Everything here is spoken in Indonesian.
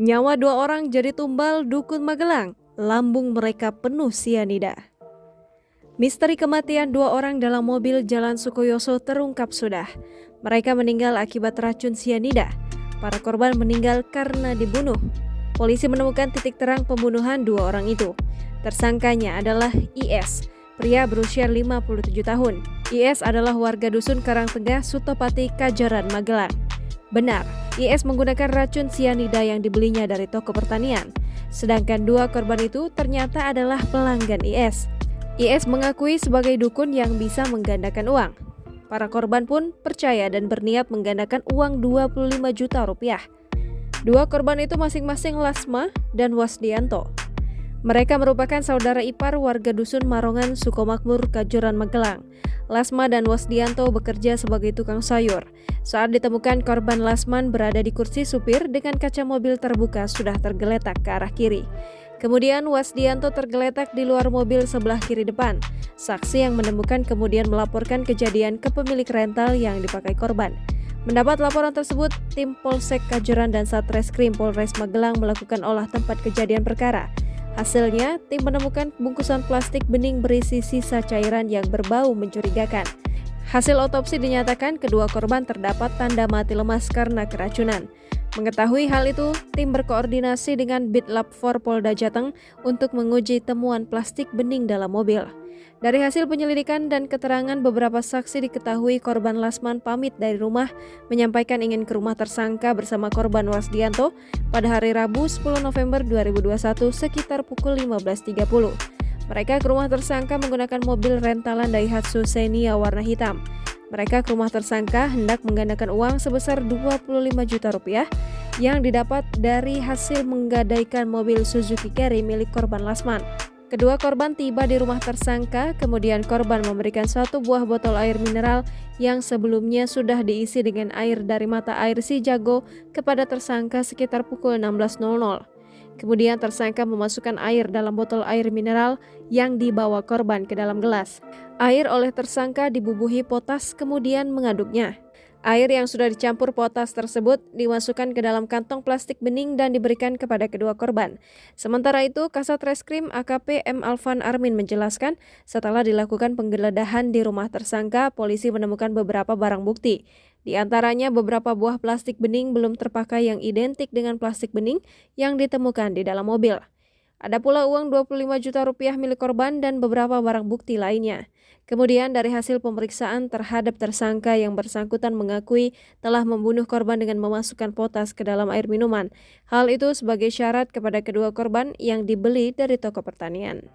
Nyawa dua orang jadi tumbal dukun Magelang, lambung mereka penuh sianida. Misteri kematian dua orang dalam mobil Jalan Sukoyoso terungkap sudah. Mereka meninggal akibat racun sianida. Para korban meninggal karena dibunuh. Polisi menemukan titik terang pembunuhan dua orang itu. Tersangkanya adalah IS, pria berusia 57 tahun. IS adalah warga dusun Karangtengah, Sutopati, Kajaran, Magelang. Benar, IS menggunakan racun sianida yang dibelinya dari toko pertanian. Sedangkan dua korban itu ternyata adalah pelanggan IS. IS mengakui sebagai dukun yang bisa menggandakan uang. Para korban pun percaya dan berniat menggandakan uang 25 juta rupiah. Dua korban itu masing-masing Lasma dan Wasdianto. Mereka merupakan saudara ipar warga dusun Marongan, Sukomakmur, Kajuran, Magelang. Lasma dan Wasdianto bekerja sebagai tukang sayur. Saat ditemukan, korban Lasman berada di kursi supir dengan kaca mobil terbuka sudah tergeletak ke arah kiri. Kemudian Wasdianto tergeletak di luar mobil sebelah kiri depan. Saksi yang menemukan kemudian melaporkan kejadian ke pemilik rental yang dipakai korban. Mendapat laporan tersebut, tim Polsek Kajuran dan Satreskrim Polres Magelang melakukan olah tempat kejadian perkara. Hasilnya, tim menemukan bungkusan plastik bening berisi sisa cairan yang berbau mencurigakan. Hasil otopsi dinyatakan kedua korban terdapat tanda mati lemas karena keracunan. Mengetahui hal itu, tim berkoordinasi dengan Bitlab 4 Polda Jateng untuk menguji temuan plastik bening dalam mobil. Dari hasil penyelidikan dan keterangan beberapa saksi diketahui korban Lasman pamit dari rumah menyampaikan ingin ke rumah tersangka bersama korban Wasdianto pada hari Rabu 10 November 2021 sekitar pukul 15.30. Mereka ke rumah tersangka menggunakan mobil rentalan Daihatsu Xenia warna hitam. Mereka ke rumah tersangka hendak menggandakan uang sebesar 25 juta rupiah yang didapat dari hasil menggadaikan mobil Suzuki Carry milik korban Lasman. Kedua korban tiba di rumah tersangka, kemudian korban memberikan satu buah botol air mineral yang sebelumnya sudah diisi dengan air dari mata air si jago kepada tersangka sekitar pukul 16.00. Kemudian tersangka memasukkan air dalam botol air mineral yang dibawa korban ke dalam gelas. Air oleh tersangka dibubuhi potas kemudian mengaduknya. Air yang sudah dicampur potas tersebut dimasukkan ke dalam kantong plastik bening dan diberikan kepada kedua korban. Sementara itu, Kasat Reskrim AKP M. Alvan Armin menjelaskan, setelah dilakukan penggeledahan di rumah tersangka, polisi menemukan beberapa barang bukti. Di antaranya beberapa buah plastik bening belum terpakai yang identik dengan plastik bening yang ditemukan di dalam mobil. Ada pula uang 25 juta rupiah milik korban dan beberapa barang bukti lainnya. Kemudian dari hasil pemeriksaan terhadap tersangka yang bersangkutan mengakui telah membunuh korban dengan memasukkan potas ke dalam air minuman. Hal itu sebagai syarat kepada kedua korban yang dibeli dari toko pertanian.